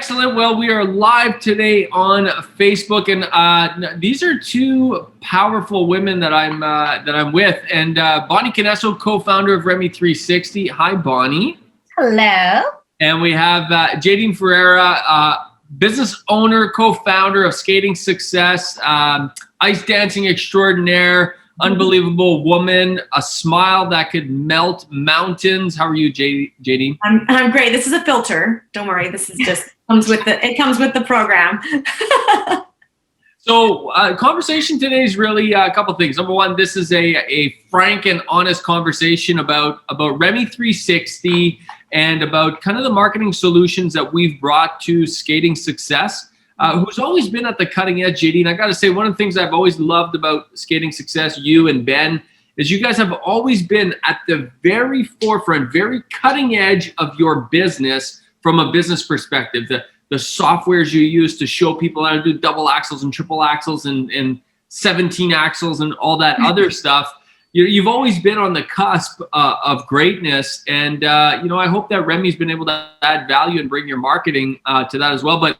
Excellent. Well, we are live today on Facebook, and these are two powerful women that I'm with, and Bonnie Canesso, co-founder of Remi360. Hi, Bonnie. Hello. And we have Jadene Ferreira, business owner, co-founder of Skating Success, ice dancing extraordinaire, unbelievable woman, a smile that could melt mountains. How are you, Jadene? I'm great. This is a filter. Don't worry. This is just comes with the program. So conversation today is really a couple things. Number one, this is a frank and honest conversation about Remi360 and about kind of the marketing solutions that we've brought to Skating Success. Who's always been at the cutting edge, JD. And I got to say, one of the things I've always loved about Skating Success, you and Ben, is you guys have always been at the very forefront, very cutting edge of your business from a business perspective. The softwares you use to show people how to do double axles and triple axles and 17 axles and all that other stuff. You've always been on the cusp of greatness. And, I hope that Remi's been able to add value and bring your marketing to that as well. But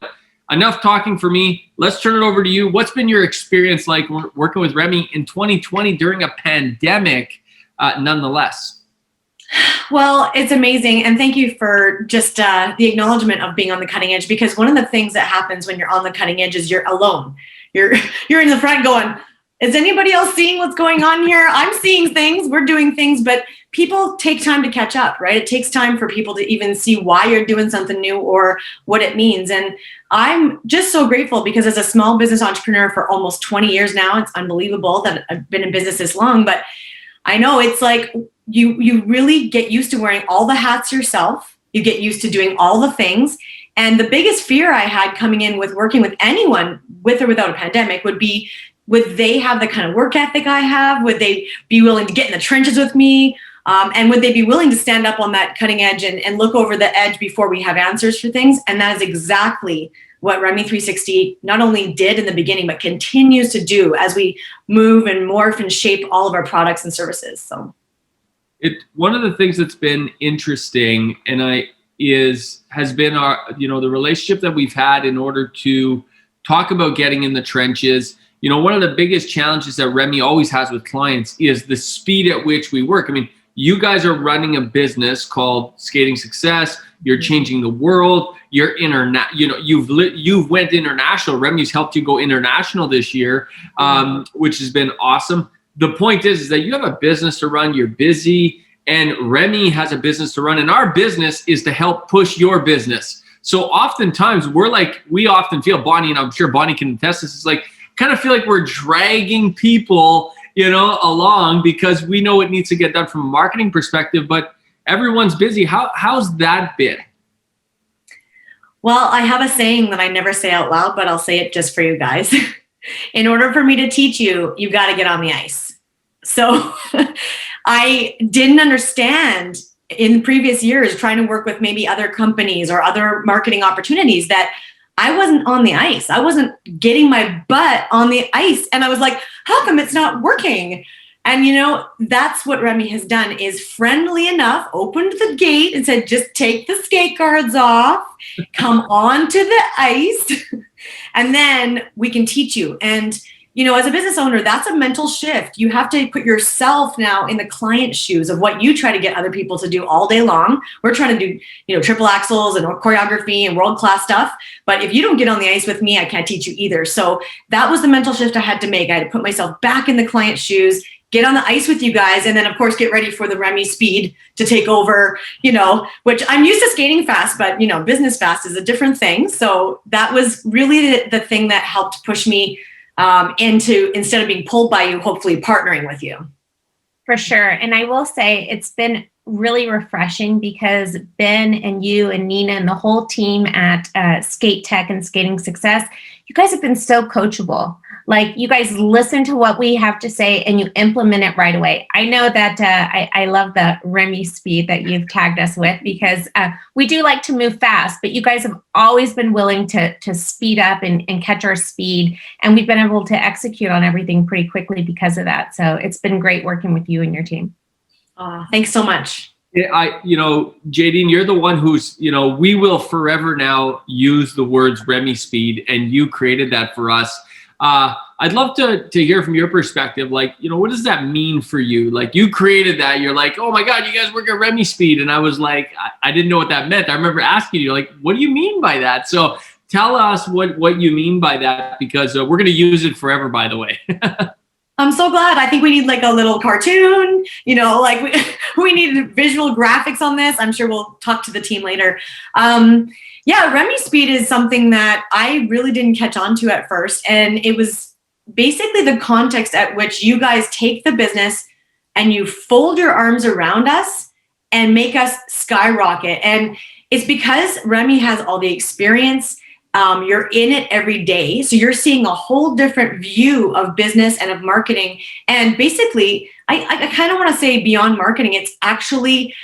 enough talking for me. Let's turn it over to you. What's been your experience like working with Remi in 2020 during a pandemic, nonetheless? Well, it's amazing. And thank you for just the acknowledgement of being on the cutting edge, because one of the things that happens when you're on the cutting edge is you're alone. You're in the front going, is anybody else seeing what's going on here? I'm seeing things, we're doing things, but people take time to catch up, right? It takes time for people to even see why you're doing something new or what it means. And I'm just so grateful because as a small business entrepreneur for almost 20 years now, it's unbelievable that I've been in business this long, but I know it's like you really get used to wearing all the hats yourself. You get used to doing all the things. And the biggest fear I had coming in with working with anyone with or without a pandemic would be, would they have the kind of work ethic I have? Would they be willing to get in the trenches with me? And would they be willing to stand up on that cutting edge and look over the edge before we have answers for things? And that is exactly what Remi360 not only did in the beginning, but continues to do as we move and morph and shape all of our products and services. So, one of the things that's been interesting has been our the relationship that we've had in order to talk about getting in the trenches. One of the biggest challenges that Remi always has with clients is the speed at which we work. I mean, you guys are running a business called Skating Success. You're changing the world. You're you've went international. Remi's helped you go international this year, which has been awesome. The point is that you have a business to run. You're busy, and Remi has a business to run. And our business is to help push your business. So oftentimes we often feel, Bonnie, and I'm sure Bonnie can attest this, is like, kind of feel like we're dragging people, along because we know it needs to get done from a marketing perspective, but everyone's busy. How's that been? Well, I have a saying that I never say out loud, but I'll say it just for you guys. In order for me to teach you, you've got to get on the ice. So I didn't understand in previous years trying to work with maybe other companies or other marketing opportunities that I wasn't on the ice. I wasn't getting my butt on the ice. And I was like, how come it's not working? And that's what Remi has done, is friendly enough, opened the gate and said, just take the skate guards off, come onto the ice, and then we can teach you. And as a business owner, that's a mental shift. You have to put yourself now in the client's shoes of what you try to get other people to do all day long. We're trying to do, triple axles and choreography and world-class stuff. But if you don't get on the ice with me, I can't teach you either. So that was the mental shift I had to make. I had to put myself back in the client's shoes, get on the ice with you guys, and then of course get ready for the remispeed to take over, which I'm used to skating fast, but business fast is a different thing. So that was really the thing that helped push me into, instead of being pulled by you, hopefully partnering with you. For sure. And I will say it's been really refreshing because Ben and you and Nina and the whole team at Skate Tech and Skating Success, you guys have been so coachable. Like, you guys listen to what we have to say and you implement it right away. I know that I love the remispeed that you've tagged us with, because we do like to move fast, but you guys have always been willing to speed up and catch our speed. And we've been able to execute on everything pretty quickly because of that. So it's been great working with you and your team. Thanks so much. Jadene, you're the one who's, we will forever now use the words remispeed, and you created that for us. I'd love to hear from your perspective, like, what does that mean for you? Like, you created that, you're like, oh my God, you guys work at remispeed. And I was like, I didn't know what that meant. I remember asking you, like, what do you mean by that? So tell us what you mean by that, because we're going to use it forever, by the way. I'm so glad. I think we need like a little cartoon, like we need visual graphics on this. I'm sure we'll talk to the team later. Yeah, remispeed is something that I really didn't catch on to at first. And it was basically the context at which you guys take the business and you fold your arms around us and make us skyrocket. And it's because Remi has all the experience. You're in it every day. So you're seeing a whole different view of business and of marketing. And basically, I kind of want to say beyond marketing, it's actually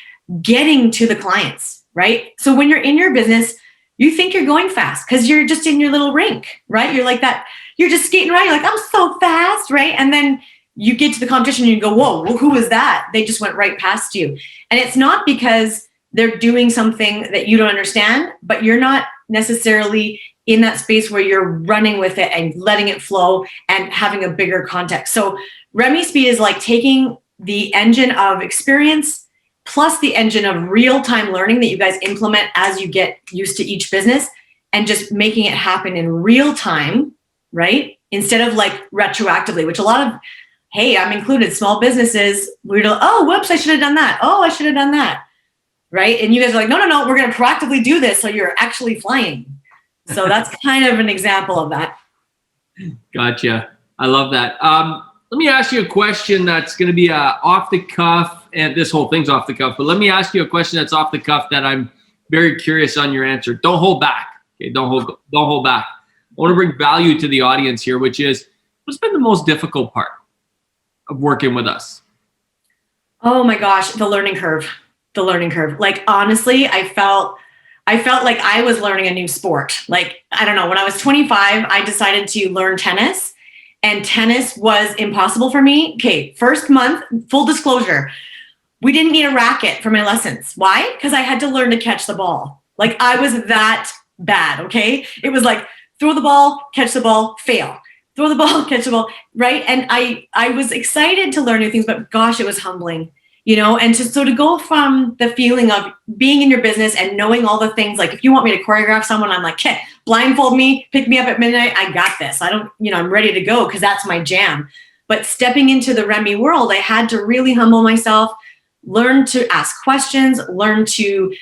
getting to the clients, right? So when you're in your business, you think you're going fast because you're just in your little rink, right? You're like that. You're just skating around. You're like, I'm so fast, right? And then you get to the competition and you go, whoa, who was that? They just went right past you. And it's not because they're doing something that you don't understand, but you're not necessarily in that space where you're running with it and letting it flow and having a bigger context. So remispeed is like taking the engine of experience plus the engine of real-time learning that you guys implement as you get used to each business and just making it happen in real time, right? Instead of like retroactively, which a lot of, hey, I'm included, small businesses, we're like, oh, whoops, I should have done that. Oh, I should have done that. Right? And you guys are like, no, we're going to proactively do this. So you're actually flying. So that's kind of an example of that. Gotcha. I love that. Let me ask you a question that's going to be off the cuff, and this whole thing's off the cuff, but let me ask you a question that's off the cuff that I'm very curious on your answer. Don't hold back. Okay, don't hold back. I want to bring value to the audience here, which is, what's been the most difficult part of working with us? Oh my gosh, the learning curve. Like, honestly, I felt like I was learning a new sport. Like, I don't know, when I was 25, I decided to learn tennis, and tennis was impossible for me. Okay, first month, full disclosure, we didn't need a racket for my lessons. Why? Because I had to learn to catch the ball. Like, I was that bad, okay? It was like, throw the ball, catch the ball, fail. Throw the ball, catch the ball, right? And I was excited to learn new things, but gosh, it was humbling. And to go from the feeling of being in your business and knowing all the things, like if you want me to choreograph someone, I'm like, okay, blindfold me, pick me up at midnight. I got this. I'm ready to go because that's my jam. But stepping into the Remi world, I had to really humble myself, learn to ask questions, learn to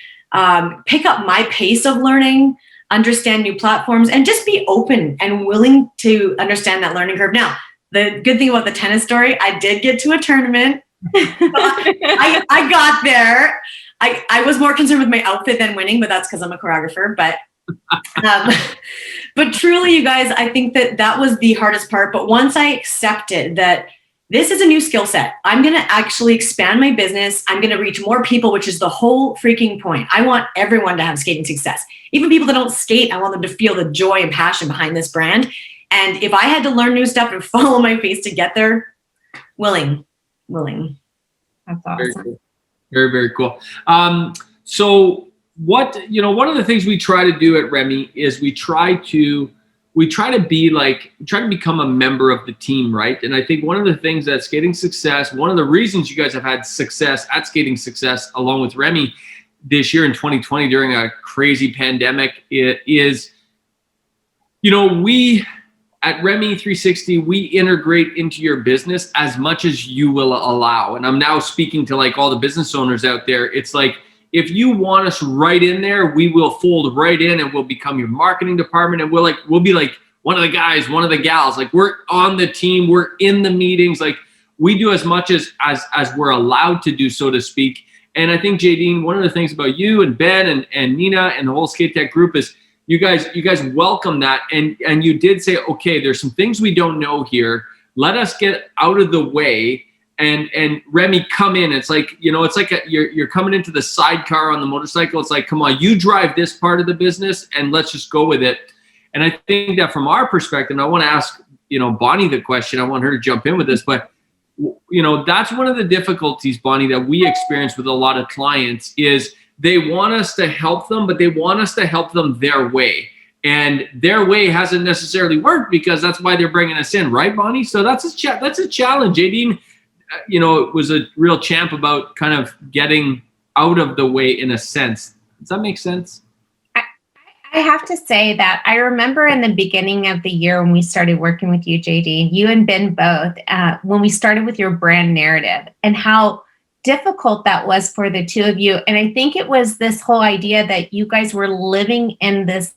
pick up my pace of learning, understand new platforms, and just be open and willing to understand that learning curve. Now, the good thing about the tennis story, I did get to a tournament. I got there. I was more concerned with my outfit than winning, but that's because I'm a choreographer. But truly, you guys, I think that was the hardest part. But once I accepted that this is a new skill set, I'm going to actually expand my business. I'm going to reach more people, which is the whole freaking point. I want everyone to have skating success. Even people that don't skate, I want them to feel the joy and passion behind this brand. And if I had to learn new stuff and follow my face to get there, willing. That's awesome. Very cool. Very, very cool. So one of the things we try to do at Remi is we try to become a member of the team, right? And I think one of the things that Skating Success, one of the reasons you guys have had success at Skating Success along with Remi this year in 2020 during a crazy pandemic is, we at Remi360, we integrate into your business as much as you will allow. And I'm now speaking to like all the business owners out there. It's like, if you want us right in there, we will fold right in and we'll become your marketing department. And we'll be like one of the guys, one of the gals, like we're on the team, we're in the meetings. Like we do as much as we're allowed to do, so to speak. And I think, Jadene, one of the things about you and Ben and Nina and the whole Skate Tech group is you guys welcome that. And you did say, okay, there's some things we don't know here. Let us get out of the way and Remi come in. It's like, it's like you're coming into the sidecar on the motorcycle. It's like, come on, you drive this part of the business and let's just go with it. And I think that from our perspective, and I want to ask, Bonnie the question, I want her to jump in with this, but that's one of the difficulties, Bonnie, that we experience with a lot of clients is they want us to help them, but they want us to help them their way. And their way hasn't necessarily worked because that's why they're bringing us in, right, Bonnie? So that's a challenge. Jadene, was a real champ about kind of getting out of the way in a sense. Does that make sense? I have to say that I remember in the beginning of the year when we started working with you, JD, you and Ben both, when we started with your brand narrative and how difficult that was for the two of you. And I think it was this whole idea that you guys were living in this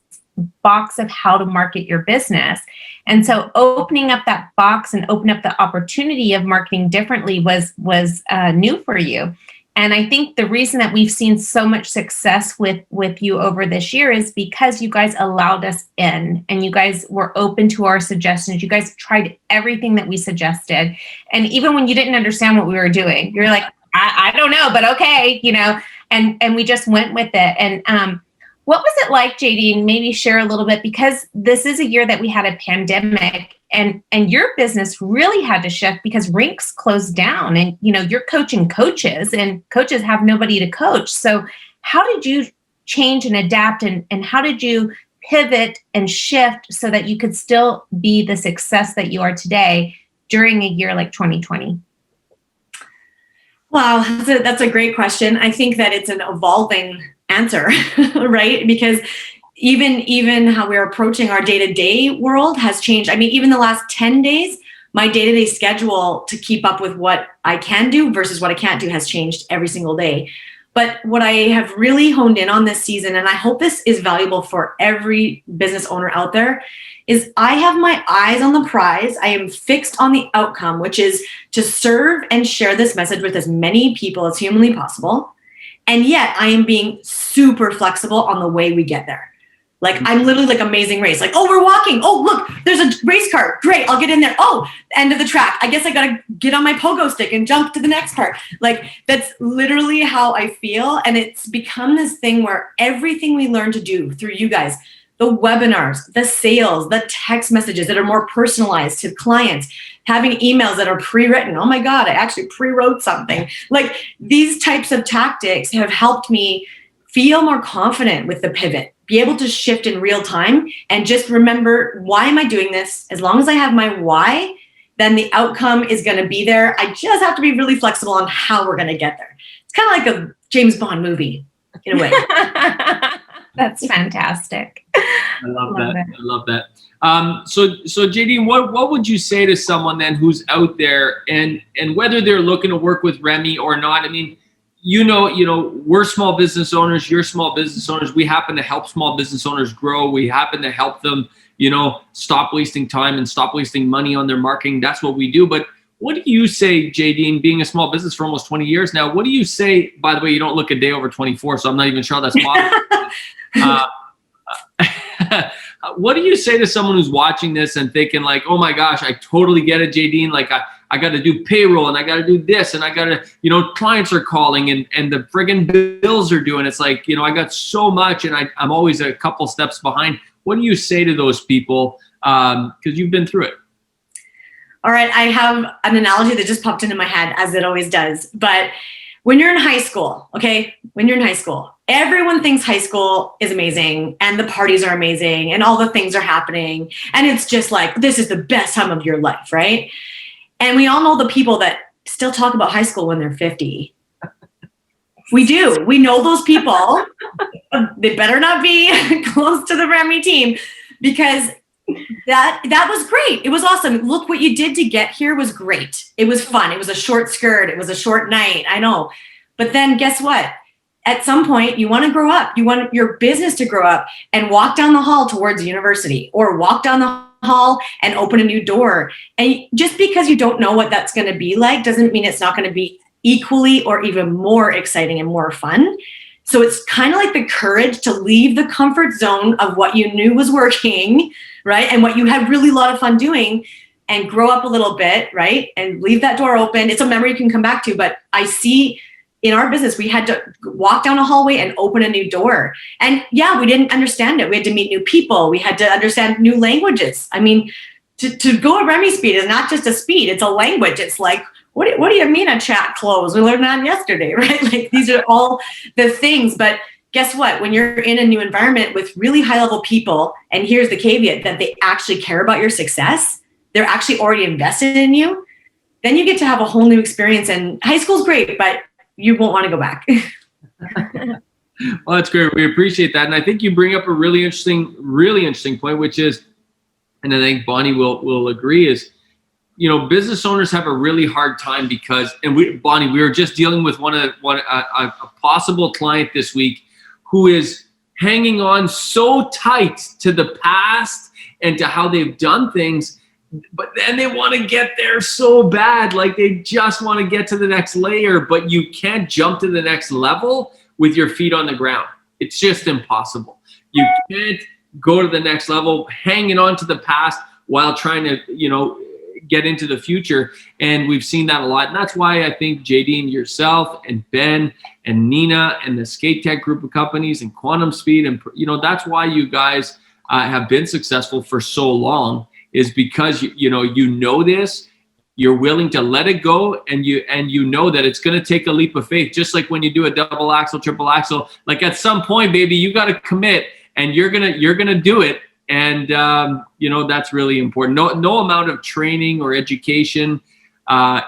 box of how to market your business. And so opening up that box and open up the opportunity of marketing differently was new for you. And I think the reason that we've seen so much success with you over this year is because you guys allowed us in and you guys were open to our suggestions. You guys tried everything that we suggested. And even when you didn't understand what we were doing, you're like, I don't know, but okay, and we just went with it. And what was it like, JD? Maybe share a little bit, because this is a year that we had a pandemic and your business really had to shift because rinks closed down and, you're coaching coaches and coaches have nobody to coach. So how did you change and adapt and how did you pivot and shift so that you could still be the success that you are today during a year like 2020? Wow, that's a great question. I think that it's an evolving answer, right? Because even how we're approaching our day-to-day world has changed. I mean, even the last 10 days, my day-to-day schedule to keep up with what I can do versus what I can't do has changed every single day. But what I have really honed in on this season, and I hope this is valuable for every business owner out there, is I have my eyes on the prize. I am fixed on the outcome, which is to serve and share this message with as many people as humanly possible. And yet I am being super flexible on the way we get there. Like I'm literally like Amazing Race. Like, oh, we're walking. Oh, look, there's a race car. Great, I'll get in there. Oh, end of the track. I guess I gotta get on my pogo stick and jump to the next part. Like that's literally how I feel. And it's become this thing where everything we learn to do through you guys, the webinars, the sales, the text messages that are more personalized to clients, having emails that are pre-written. Oh my God, I actually pre-wrote something. Like these types of tactics have helped me feel more confident with the pivot, be able to shift in real time and just remember, why am I doing this? As long as I have my why, then the outcome is going to be there. I just have to be really flexible on how we're going to get there. It's kind of like a James Bond movie in a way. That's fantastic. I love that. So JD, what would you say to someone then who's out there and whether they're looking to work with Remi or not? I mean, we're small business owners, you're small business owners. We happen to help small business owners grow. We happen to help them, stop wasting time and stop wasting money on their marketing. That's what we do. But what do you say, Jadene, being a small business for almost 20 years now, what do you say, by the way, you don't look a day over 24, so I'm not even sure that's possible. What do you say to someone who's watching this and thinking like, oh my gosh, I totally get it, Jadene. Like I got to do payroll and I got to do this and I got to, clients are calling and the friggin' bills are due. And it's like, I got so much and I'm always a couple steps behind. What do you say to those people? Because you've been through it. All right. I have an analogy that just popped into my head, as it always does. But when you're in high school, okay, everyone thinks high school is amazing and the parties are amazing and all the things are happening. And it's just like, this is the best time of your life, right? And we all know the people that still talk about high school when they're 50. We do. We know those people. They better not be close to the Remi team because that was great. It was awesome. Look, what you did to get here was great. It was fun. It was a short skirt. It was a short night. I know. But then guess what? At some point, you want to grow up. You want your business to grow up and walk down the hall towards university or walk down the hall and open a new door. And just because you don't know what that's going to be like doesn't mean it's not going to be equally or even more exciting and more fun. So it's kind of like the courage to leave the comfort zone of what you knew was working, right? And what you had really a lot of fun doing and grow up a little bit, right? And leave that door open. It's a memory you can come back to. But I see in our business, we had to walk down a hallway and open a new door. And yeah, we didn't understand it. We had to meet new people. We had to understand new languages. I mean, to go at remispeed is not just a speed, it's a language. It's like, what do you mean a chat closed? We learned that yesterday, right? Like these are all the things. But guess what? When you're in a new environment with really high level people, and here's the caveat that they actually care about your success, they're actually already invested in you, then you get to have a whole new experience. And high school's great, but you won't want to go back. Well, that's great. We appreciate that. And I think you bring up a really interesting point, which is, and I think Bonnie will agree, is, you know, business owners have a really hard time because, and Bonnie, we were just dealing with a possible client this week who is hanging on so tight to the past and to how they've done things, but then they want to get there so bad, like they just want to get to the next layer, but you can't jump to the next level with your feet on the ground. It's just impossible. You can't go to the next level hanging on to the past while trying to, you know, get into the future. And we've seen that a lot. And that's why I think Jadene, yourself, and Ben and Nina and the Skate Tech group of companies and Quantum Speed, and, you know, that's why you guys have been successful for so long, is because you know this, you're willing to let it go, and you know that it's going to take a leap of faith. Just like when you do a double axel, triple axel, like at some point, baby, you got to commit, and you're gonna do it. And you know, that's really important. No amount of training or education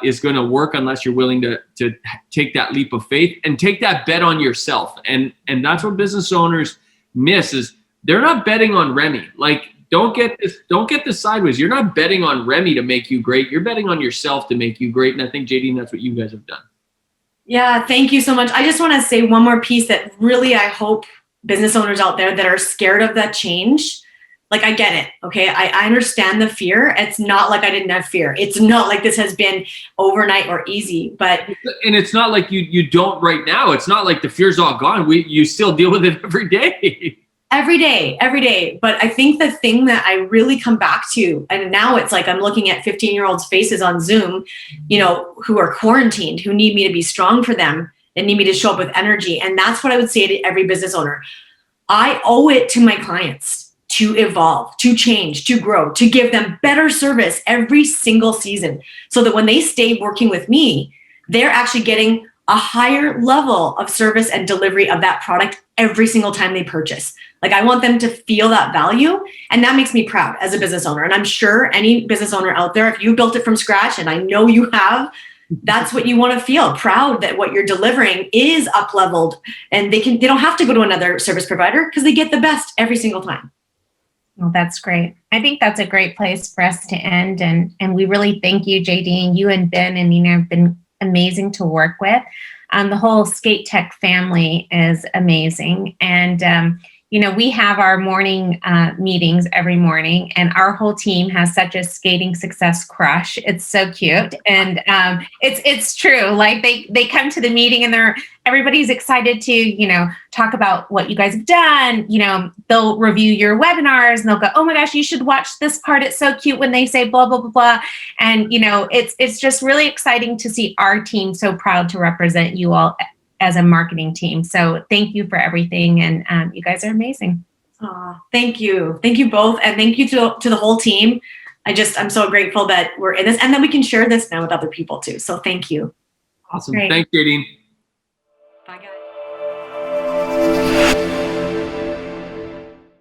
is going to work unless you're willing to take that leap of faith and take that bet on yourself. And that's what business owners miss, is they're not betting on Remi. Like, don't get this sideways. You're not betting on Remi to make you great. You're betting on yourself to make you great. And I think, Jadene, that's what you guys have done. Yeah, thank you so much. I just want to say one more piece that really, I hope business owners out there that are scared of that change, like, I get it. Okay. I understand the fear. It's not like I didn't have fear. It's not like this has been overnight or easy, but. And it's not like you don't right now. It's not like the fear's all gone. You still deal with it every day. Every day. But I think the thing that I really come back to, and now it's like I'm looking at 15-year-olds' faces on Zoom, you know, who are quarantined, who need me to be strong for them and need me to show up with energy. And that's what I would say to every business owner. I owe it to my clients to evolve, to change, to grow, to give them better service every single season, so that when they stay working with me, they're actually getting a higher level of service and delivery of that product every single time they purchase. Like, I want them to feel that value, and that makes me proud as a business owner. And I'm sure any business owner out there, if you built it from scratch, and I know you have, that's what you want to feel, proud that what you're delivering is up leveled, and they don't have to go to another service provider because they get the best every single time. Well, that's great. I think that's a great place for us to end. And we really thank you, Jadene. You and Ben and Nina have been amazing to work with. The whole Skate Tech family is amazing. And, you know, we have our morning meetings every morning, and our whole team has such a skating success crush. It's so cute. And it's true. Like, they come to the meeting and everybody's excited to, you know, talk about what you guys have done. You know, they'll review your webinars and they'll go, oh my gosh, you should watch this part. It's so cute when they say blah, blah, blah, blah. And, you know, it's just really exciting to see our team so proud to represent you all as a marketing team. So thank you for everything. And you guys are amazing. Thank you. Thank you both. And thank you to the whole team. I'm so grateful that we're in this, and that we can share this now with other people too. So thank you. Awesome. Great. Thanks, Jadene.